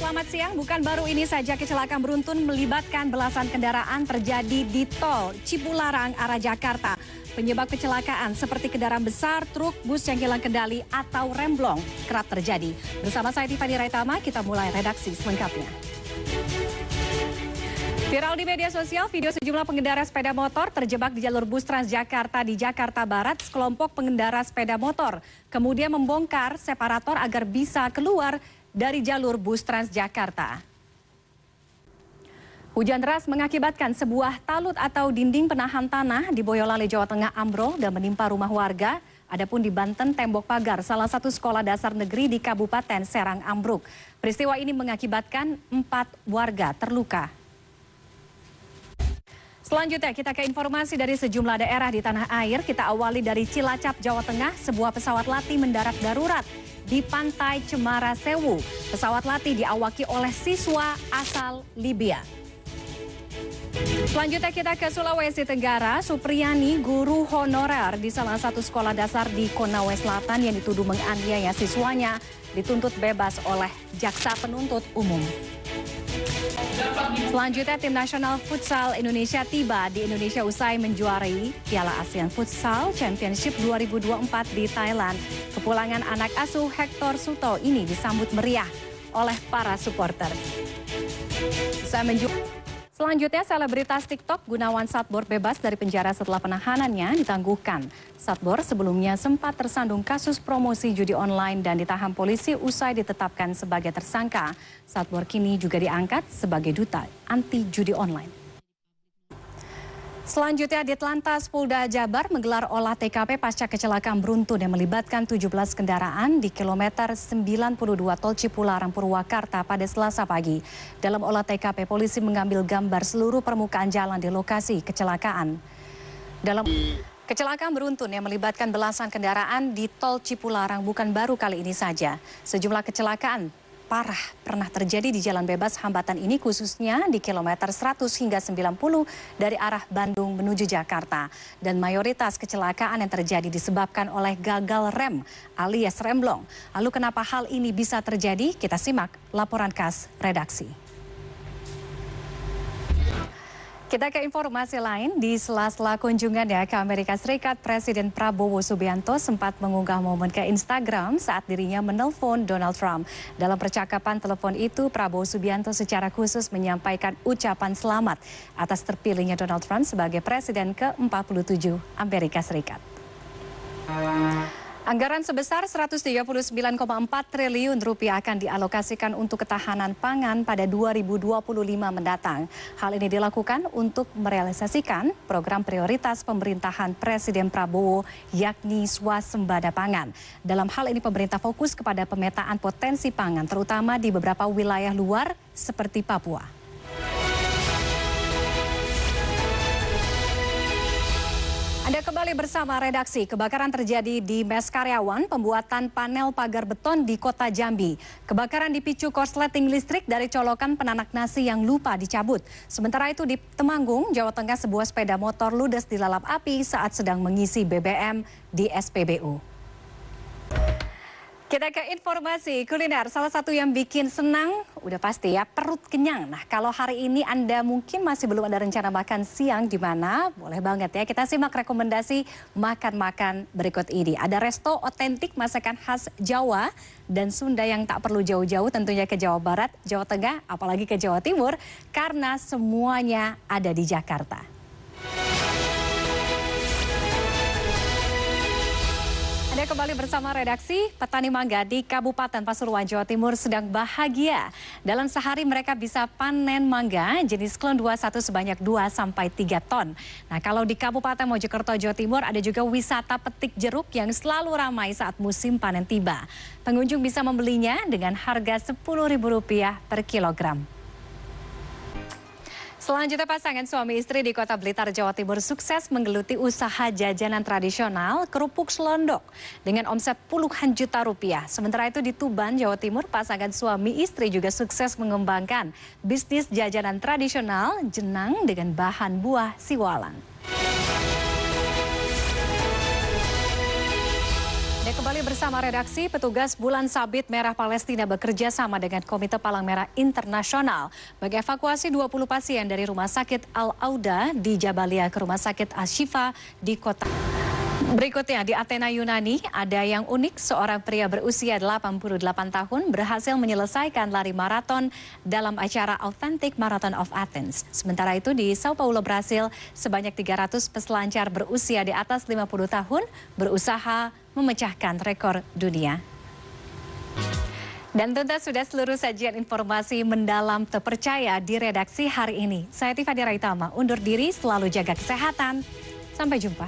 selamat siang. Bukan baru ini saja kecelakaan beruntun melibatkan belasan kendaraan terjadi di tol Cipularang arah Jakarta. Penyebab kecelakaan seperti kendaraan besar, truk, bus yang hilang kendali atau remblong kerap terjadi. Bersama saya Tiffany Raitama, kita mulai redaksi selengkapnya. Viral di media sosial, video sejumlah pengendara sepeda motor terjebak di jalur bus Transjakarta di Jakarta Barat. Sekelompok pengendara sepeda motor kemudian membongkar separator agar bisa keluar dari jalur bus Transjakarta. Hujan deras mengakibatkan sebuah talut atau dinding penahan tanah di Boyolali, Jawa Tengah ambrol dan menimpa rumah warga. Adapun di Banten, tembok pagar salah satu sekolah dasar negeri di Kabupaten Serang ambruk. Peristiwa ini mengakibatkan 4 warga terluka. Selanjutnya kita ke informasi dari sejumlah daerah di tanah air. Kita awali dari Cilacap, Jawa Tengah. Sebuah pesawat latih mendarat darurat di Pantai Cemara Sewu. Pesawat latih diawaki oleh siswa asal Libya. Selanjutnya kita ke Sulawesi Tenggara. Supriyani, guru honorer di salah satu sekolah dasar di Konawe Selatan yang dituduh menganiaya siswanya, dituntut bebas oleh jaksa penuntut umum. Selanjutnya tim nasional futsal Indonesia tiba di Indonesia usai menjuarai Piala ASEAN Futsal Championship 2024 di Thailand. Kepulangan anak asuh Hector Suto ini disambut meriah oleh para supporter. Selanjutnya, selebritas TikTok Gunawan Satbor bebas dari penjara setelah penahanannya ditangguhkan. Satbor sebelumnya sempat tersandung kasus promosi judi online dan ditahan polisi usai ditetapkan sebagai tersangka. Satbor kini juga diangkat sebagai duta anti judi online. Selanjutnya, Ditlantas Polda Jabar menggelar olah TKP pasca kecelakaan beruntun yang melibatkan 17 kendaraan di kilometer 92 Tol Cipularang Purwakarta pada Selasa pagi. Dalam olah TKP, polisi mengambil gambar seluruh permukaan jalan di lokasi kecelakaan. Dalam kecelakaan beruntun yang melibatkan belasan kendaraan di Tol Cipularang bukan baru kali ini saja. Sejumlah kecelakaan parah pernah terjadi di jalan bebas hambatan ini, khususnya di kilometer 100 hingga 90 dari arah Bandung menuju Jakarta. Dan mayoritas kecelakaan yang terjadi disebabkan oleh gagal rem alias remblong. Lalu kenapa hal ini bisa terjadi? Kita simak laporan khas redaksi. Kita ke informasi lain. Di sela-sela kunjungannya ke Amerika Serikat, Presiden Prabowo Subianto sempat mengunggah momen ke Instagram saat dirinya menelpon Donald Trump. Dalam percakapan telepon itu, Prabowo Subianto secara khusus menyampaikan ucapan selamat atas terpilihnya Donald Trump sebagai Presiden ke-47 Amerika Serikat. Anggaran sebesar 139,4 triliun rupiah akan dialokasikan untuk ketahanan pangan pada 2025 mendatang. Hal ini dilakukan untuk merealisasikan program prioritas pemerintahan Presiden Prabowo, yakni swasembada pangan. Dalam hal ini pemerintah fokus kepada pemetaan potensi pangan, terutama di beberapa wilayah luar seperti Papua. Anda kembali bersama redaksi. Kebakaran terjadi di mes karyawan pembuatan panel pagar beton di Kota Jambi. Kebakaran dipicu korsleting listrik dari colokan penanak nasi yang lupa dicabut. Sementara itu di Temanggung, Jawa Tengah, sebuah sepeda motor ludes dilalap api saat sedang mengisi BBM di SPBU. Kita ke informasi kuliner. Salah satu yang bikin senang, udah pasti ya, perut kenyang. Nah, kalau hari ini Anda mungkin masih belum ada rencana makan siang di mana, boleh banget ya. Kita simak rekomendasi makan-makan berikut ini. Ada resto otentik masakan khas Jawa dan Sunda yang tak perlu jauh-jauh tentunya ke Jawa Barat, Jawa Tengah, apalagi ke Jawa Timur, karena semuanya ada di Jakarta. Anda kembali bersama redaksi. Petani mangga di Kabupaten Pasuruan, Jawa Timur sedang bahagia. Dalam sehari mereka bisa panen mangga jenis Klon 21 sebanyak 2-3 ton. Nah, kalau di Kabupaten Mojokerto, Jawa Timur ada juga wisata petik jeruk yang selalu ramai saat musim panen tiba. Pengunjung bisa membelinya dengan harga Rp10.000 per kilogram. Selanjutnya, pasangan suami istri di Kota Blitar, Jawa Timur sukses menggeluti usaha jajanan tradisional kerupuk selondok dengan omset puluhan juta rupiah. Sementara itu di Tuban, Jawa Timur, pasangan suami istri juga sukses mengembangkan bisnis jajanan tradisional jenang dengan bahan buah siwalan. Anda kembali bersama redaksi, petugas Bulan Sabit Merah Palestina bekerja sama dengan Komite Palang Merah Internasional mengevakuasi 20 pasien dari Rumah Sakit Al-Auda di Jabalia ke Rumah Sakit Ashifa di kota. Berikutnya di Athena Yunani, ada yang unik, seorang pria berusia 88 tahun berhasil menyelesaikan lari maraton dalam acara Authentic Marathon of Athens. Sementara itu di Sao Paulo, Brasil, sebanyak 300 peselancar berusia di atas 50 tahun berusaha memecahkan rekor dunia. Dan tuntas sudah seluruh sajian informasi mendalam terpercaya di redaksi hari ini. Saya Tiffany Raitama, undur diri, selalu jaga kesehatan. Sampai jumpa.